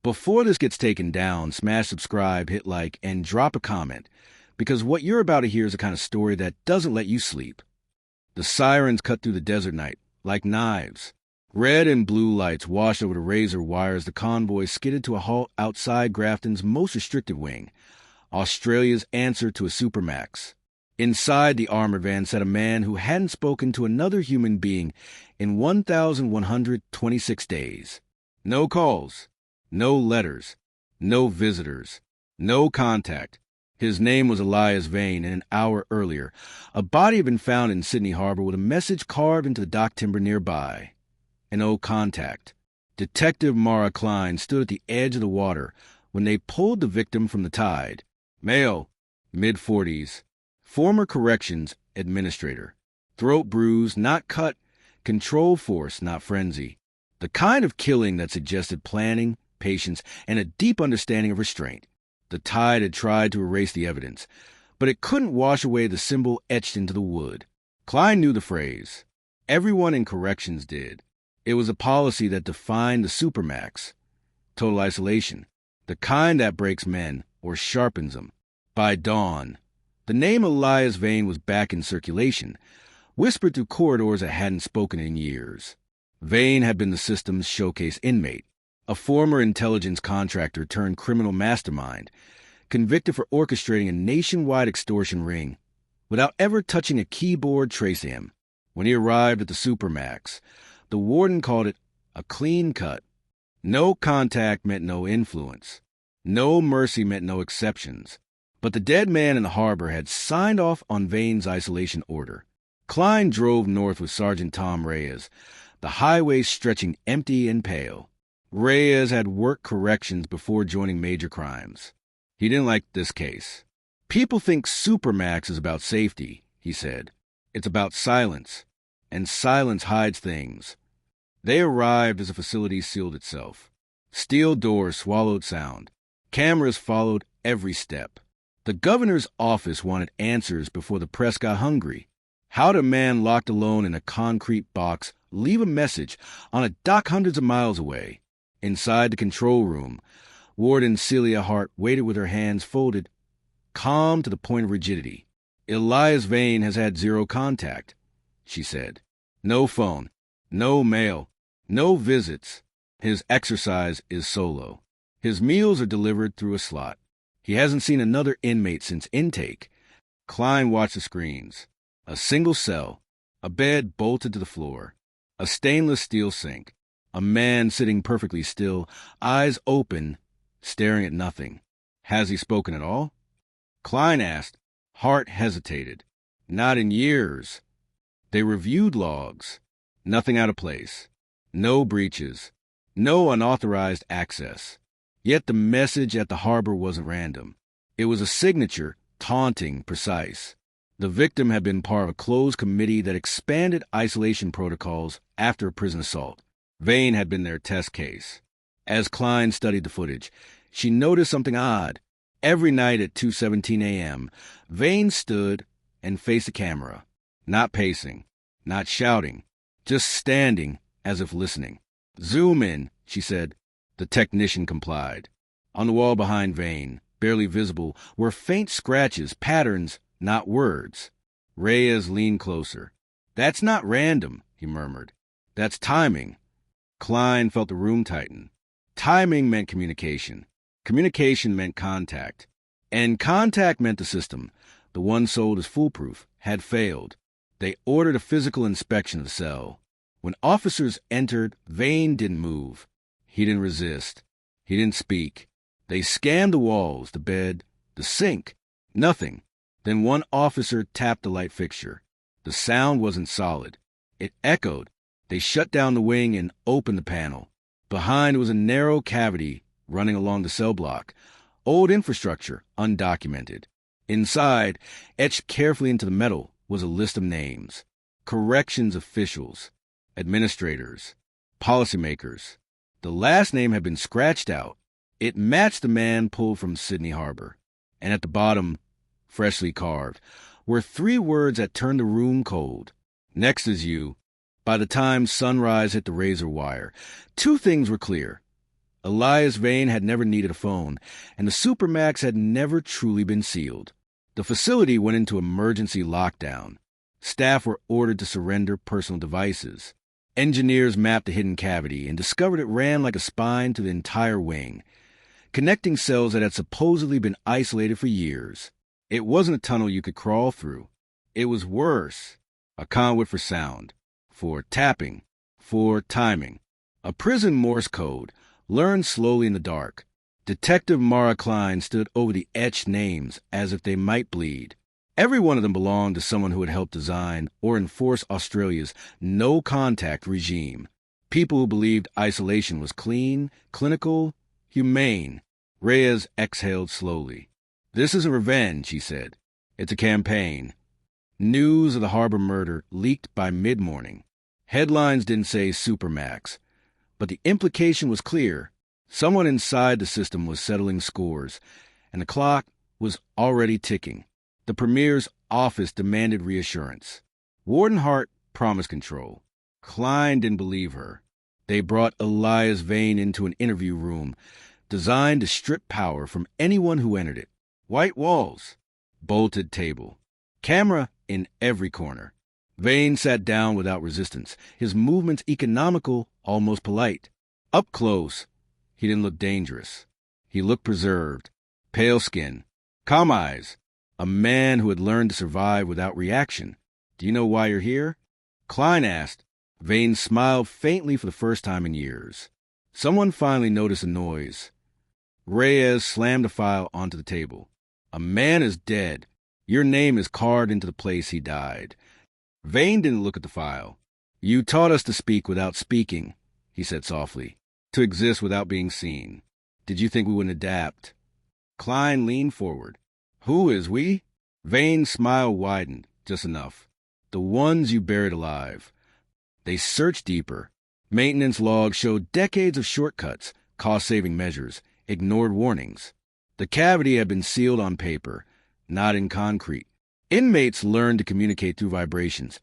Before this gets taken down, smash subscribe, hit like, and drop a comment, because what you're about to hear is a kind of story that doesn't let you sleep. The sirens cut through the desert night, like knives. Red and blue lights washed over the razor wire as the convoy skidded to a halt outside Grafton's most restricted wing, Australia's answer to a Supermax. Inside the armored van sat a man who hadn't spoken to another human being in 1,126 days. No calls, no letters, no visitors, no contact. His name was Elias Vane, and an hour earlier, a body had been found in Sydney Harbor with a message carved into the dock timber nearby. No contact. Detective Mara Klein stood at the edge of the water when they pulled the victim from the tide. Male, mid-40s, former corrections administrator. Throat bruise, not cut. Control force, not frenzy. The kind of killing that suggested planning, patience, and a deep understanding of restraint. The tide had tried to erase the evidence, but it couldn't wash away the symbol etched into the wood. Klein knew the phrase. Everyone in corrections did. It was a policy that defined the Supermax. Total isolation. The kind that breaks men, or sharpens them. By dawn, the name Elias Vane was back in circulation, whispered through corridors that hadn't spoken in years. Vane had been the system's showcase inmate, a former intelligence contractor turned criminal mastermind, convicted for orchestrating a nationwide extortion ring without ever touching a keyboard trace to him. When he arrived at the Supermax, the warden called it a clean cut. No contact meant no influence. No mercy meant no exceptions. But the dead man in the harbor had signed off on Vane's isolation order. Klein drove north with Sergeant Tom Reyes, the highway stretching empty and pale. Reyes had worked corrections before joining major crimes. He didn't like this case. People think Supermax is about safety, he said. It's about silence. And silence hides things. They arrived as the facility sealed itself. Steel doors swallowed sound. Cameras followed every step. The governor's office wanted answers before the press got hungry. How'd a man locked alone in a concrete box leave a message on a dock hundreds of miles away? Inside the control room, Warden Celia Hart waited with her hands folded, calm to the point of rigidity. Elias Vane has had zero contact, she said. No phone, no mail, no visits. His exercise is solo. His meals are delivered through a slot. He hasn't seen another inmate since intake. Klein watched the screens. A single cell, a bed bolted to the floor, a stainless steel sink, a man sitting perfectly still, eyes open, staring at nothing. Has he spoken at all? Klein asked. Hart hesitated. Not in years. They reviewed logs. Nothing out of place. No breaches. No unauthorized access. Yet the message at the harbor wasn't random. It was a signature, taunting, precise. The victim had been part of a closed committee that expanded isolation protocols after a prison assault. Vane had been their test case. As Klein studied the footage, she noticed something odd. Every night at 2:17 a.m., Vane stood and faced the camera, not pacing, not shouting, just standing as if listening. Zoom in, she said. The technician complied. On the wall behind Vane, barely visible, were faint scratches, patterns, not words. Reyes leaned closer. That's not random, he murmured. That's timing. Klein felt the room tighten. Timing meant communication. Communication meant contact. And contact meant the system, the one sold as foolproof, had failed. They ordered a physical inspection of the cell. When officers entered, Vane didn't move. He didn't resist. He didn't speak. They scanned the walls, the bed, the sink. Nothing. Then one officer tapped the light fixture. The sound wasn't solid. It echoed. They shut down the wing and opened the panel. Behind was a narrow cavity running along the cell block. Old infrastructure, undocumented. Inside, etched carefully into the metal, was a list of names. Corrections officials, administrators, policymakers. The last name had been scratched out. It matched the man pulled from Sydney Harbor. And at the bottom, freshly carved, were 3 words that turned the room cold. Next is you. By the time sunrise hit the razor wire, 2 things were clear. Elias Vane had never needed a phone, and the Supermax had never truly been sealed. The facility went into emergency lockdown. Staff were ordered to surrender personal devices. Engineers mapped the hidden cavity and discovered it ran like a spine to the entire wing, connecting cells that had supposedly been isolated for years. It wasn't a tunnel you could crawl through. It was worse. A conduit for sound, for tapping, for timing. A prison Morse code, learned slowly in the dark. Detective Mara Klein stood over the etched names as if they might bleed. Every one of them belonged to someone who had helped design or enforce Australia's no-contact regime. People who believed isolation was clean, clinical, humane. Reyes exhaled slowly. "This isn't revenge," he said. "It's a campaign." News of the Harbor murder leaked by mid-morning. Headlines didn't say Supermax, but the implication was clear. Someone inside the system was settling scores, and the clock was already ticking. The Premier's office demanded reassurance. Warden Hart promised control. Klein didn't believe her. They brought Elias Vane into an interview room designed to strip power from anyone who entered it. White walls, bolted table, camera in every corner. Vane sat down without resistance, his movements economical, almost polite. Up close, he didn't look dangerous. He looked preserved, pale skin, calm eyes, a man who had learned to survive without reaction. "Do you know why you're here?" Klein asked. Vane smiled faintly for the first time in years. Someone finally noticed a noise. Reyes slammed a file onto the table. "A man is dead. Your name is carved into the place he died." Vane didn't look at the file. "You taught us to speak without speaking," he said softly, "to exist without being seen. Did you think we wouldn't adapt?" Klein leaned forward. "Who is we?" Vane's smile widened, just enough. "The ones you buried alive." They searched deeper. Maintenance logs showed decades of shortcuts, cost-saving measures, ignored warnings. The cavity had been sealed on paper, not in concrete. Inmates learned to communicate through vibrations,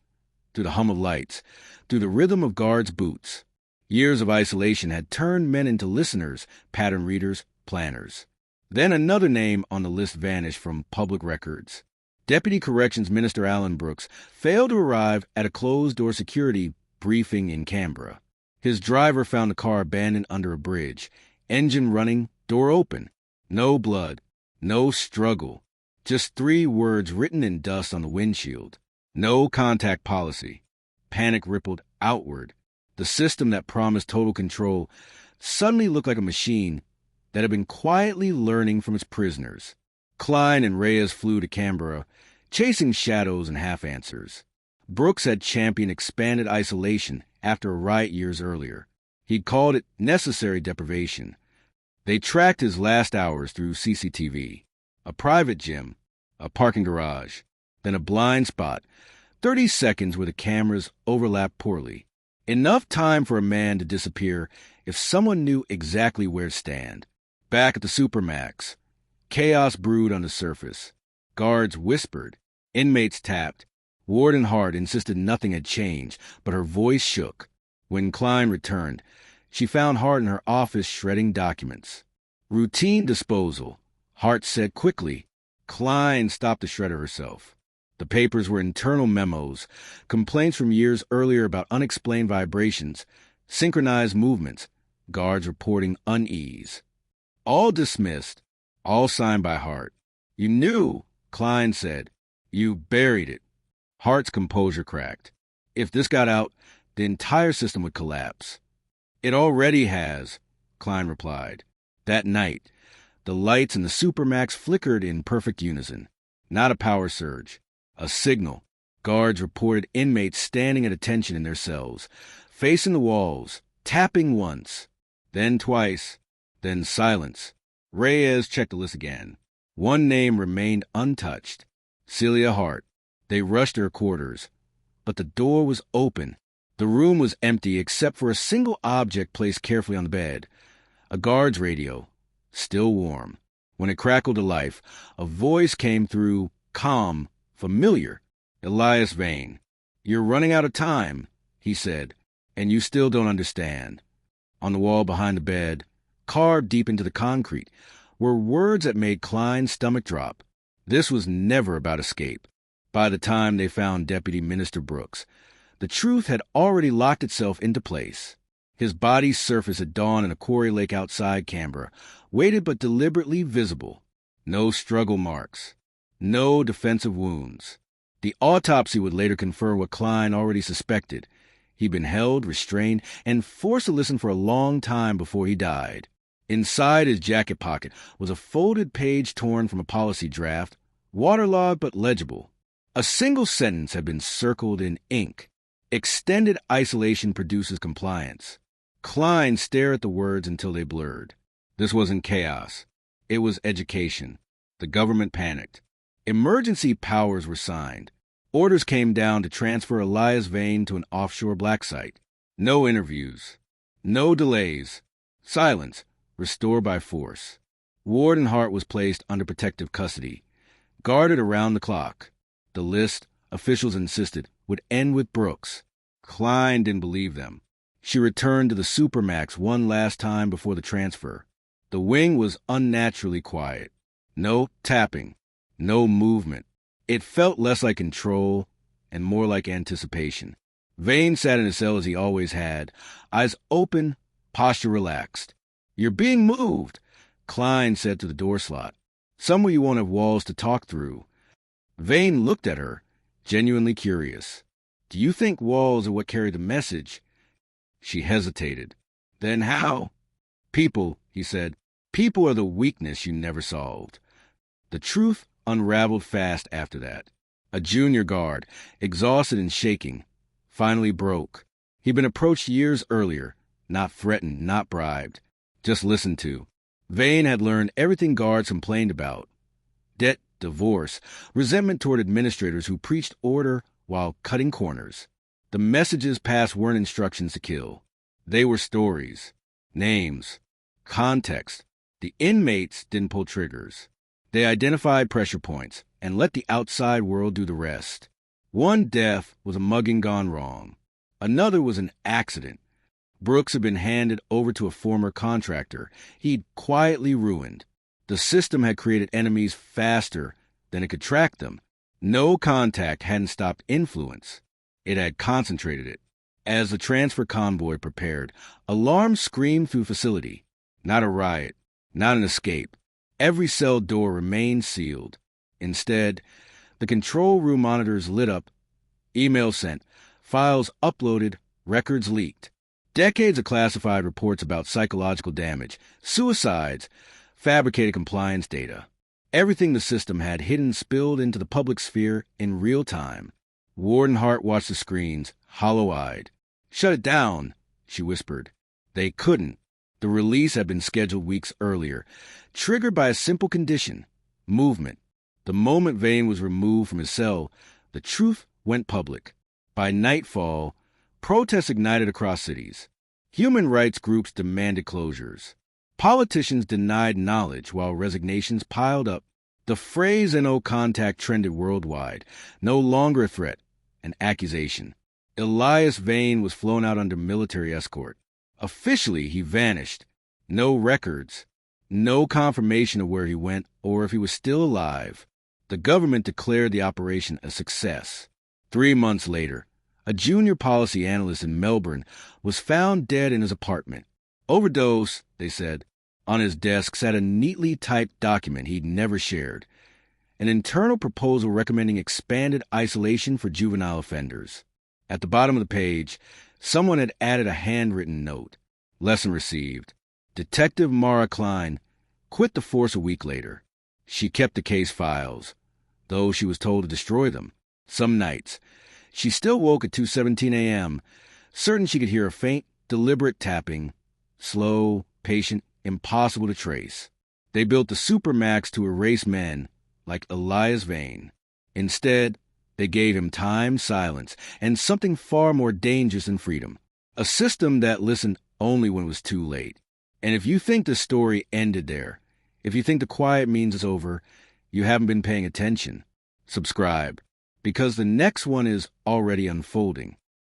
through the hum of lights, through the rhythm of guards' boots. Years of isolation had turned men into listeners, pattern readers, planners. Then another name on the list vanished from public records. Deputy Corrections Minister Alan Brooks failed to arrive at a closed-door security briefing in Canberra. His driver found the car abandoned under a bridge, engine running, door open. No blood, no struggle, just 3 words written in dust on the windshield. No contact policy. Panic rippled outward. The system that promised total control suddenly looked like a machine that had been quietly learning from its prisoners. Klein and Reyes flew to Canberra, chasing shadows and half-answers. Brooks had championed expanded isolation after a riot years earlier. He'd called it necessary deprivation. They tracked his last hours through CCTV. A private gym, a parking garage, then a blind spot, 30 seconds where the cameras overlapped poorly. Enough time for a man to disappear if someone knew exactly where to stand. Back at the Supermax, chaos brewed on the surface. Guards whispered. Inmates tapped. Warden Hart insisted nothing had changed, but her voice shook. When Klein returned, she found Hart in her office shredding documents. "Routine disposal," Hart said quickly. Klein stopped the shredder herself. The papers were internal memos, complaints from years earlier about unexplained vibrations, synchronized movements, guards reporting unease. All dismissed, all signed by Hart. "You knew," Klein said. "You buried it." Hart's composure cracked. "If this got out, the entire system would collapse." "It already has," Klein replied. That night, the lights in the Supermax flickered in perfect unison. Not a power surge, a signal. Guards reported inmates standing at attention in their cells, facing the walls, tapping once, then twice, then silence. Reyes checked the list again. One name remained untouched. Celia Hart. They rushed to her quarters. But the door was open. The room was empty except for a single object placed carefully on the bed. A guard's radio, still warm. When it crackled to life, a voice came through, calm, familiar. "Elias Vane. You're running out of time," he said, "and you still don't understand." On the wall behind the bed, carved deep into the concrete, were words that made Klein's stomach drop. This was never about escape. By the time they found Deputy Minister Brooks, the truth had already locked itself into place. His body's surface at dawn in a quarry lake outside Canberra, weighted but deliberately visible. No struggle marks. No defensive wounds. The autopsy would later confirm what Klein already suspected. He'd been held, restrained, and forced to listen for a long time before he died. Inside his jacket pocket was a folded page torn from a policy draft, waterlogged but legible. A single sentence had been circled in ink. Extended isolation produces compliance. Klein stared at the words until they blurred. This wasn't chaos. It was education. The government panicked. Emergency powers were signed. Orders came down to transfer Elias Vane to an offshore black site. No interviews. No delays. Silence. Restored by force. Warden Hart was placed under protective custody, guarded around the clock. The list, officials insisted, would end with Brooks. Klein didn't believe them. She returned to the Supermax one last time before the transfer. The wing was unnaturally quiet. No tapping. No movement. It felt less like control and more like anticipation. Vane sat in his cell as he always had, eyes open, posture relaxed. "You're being moved," Klein said to the door slot. "Somewhere you won't have walls to talk through." Vane looked at her, genuinely curious. "Do you think walls are what carry the message?" She hesitated. "Then how?" "People," he said. "People are the weakness you never solved." The truth unraveled fast after that. A junior guard, exhausted and shaking, finally broke. He'd been approached years earlier, not threatened, not bribed, just listened to. Vane had learned everything guards complained about. Debt, divorce, resentment toward administrators who preached order while cutting corners. The messages passed weren't instructions to kill. They were stories, names, context. The inmates didn't pull triggers. They identified pressure points and let the outside world do the rest. One death was a mugging gone wrong. Another was an accident. Brooks had been handed over to a former contractor he'd quietly ruined. The system had created enemies faster than it could track them. No contact hadn't stopped influence. It had concentrated it. As the transfer convoy prepared, alarms screamed through facility. Not a riot, not an escape. Every cell door remained sealed. Instead, the control room monitors lit up, emails sent, files uploaded, records leaked. Decades of classified reports about psychological damage, suicides, fabricated compliance data. Everything the system had hidden spilled into the public sphere in real time. Warden Hart watched the screens, hollow-eyed. "Shut it down," she whispered. They couldn't. The release had been scheduled weeks earlier, triggered by a simple condition: movement. The moment Vane was removed from his cell, the truth went public. By nightfall, protests ignited across cities. Human rights groups demanded closures. Politicians denied knowledge while resignations piled up. The phrase "no contact" trended worldwide, no longer a threat, an accusation. Elias Vane was flown out under military escort. Officially, he vanished. No records. No confirmation of where he went or if he was still alive. The government declared the operation a success. 3 months later, a junior policy analyst in Melbourne was found dead in his apartment. Overdose, they said. On his desk sat a neatly typed document he'd never shared. An internal proposal recommending expanded isolation for juvenile offenders. At the bottom of the page, someone had added a handwritten note. Lesson received. Detective Mara Klein quit the force a week later. She kept the case files, though she was told to destroy them. Some nights, she still woke at 2:17 a.m., certain she could hear a faint, deliberate tapping, slow, patient, impossible to trace. They built the Supermax to erase men like Elias Vane. Instead, they gave him time, silence, and something far more dangerous than freedom. A system that listened only when it was too late. And if you think the story ended there, if you think the quiet means it's over, you haven't been paying attention. Subscribe, because the next one is already unfolding.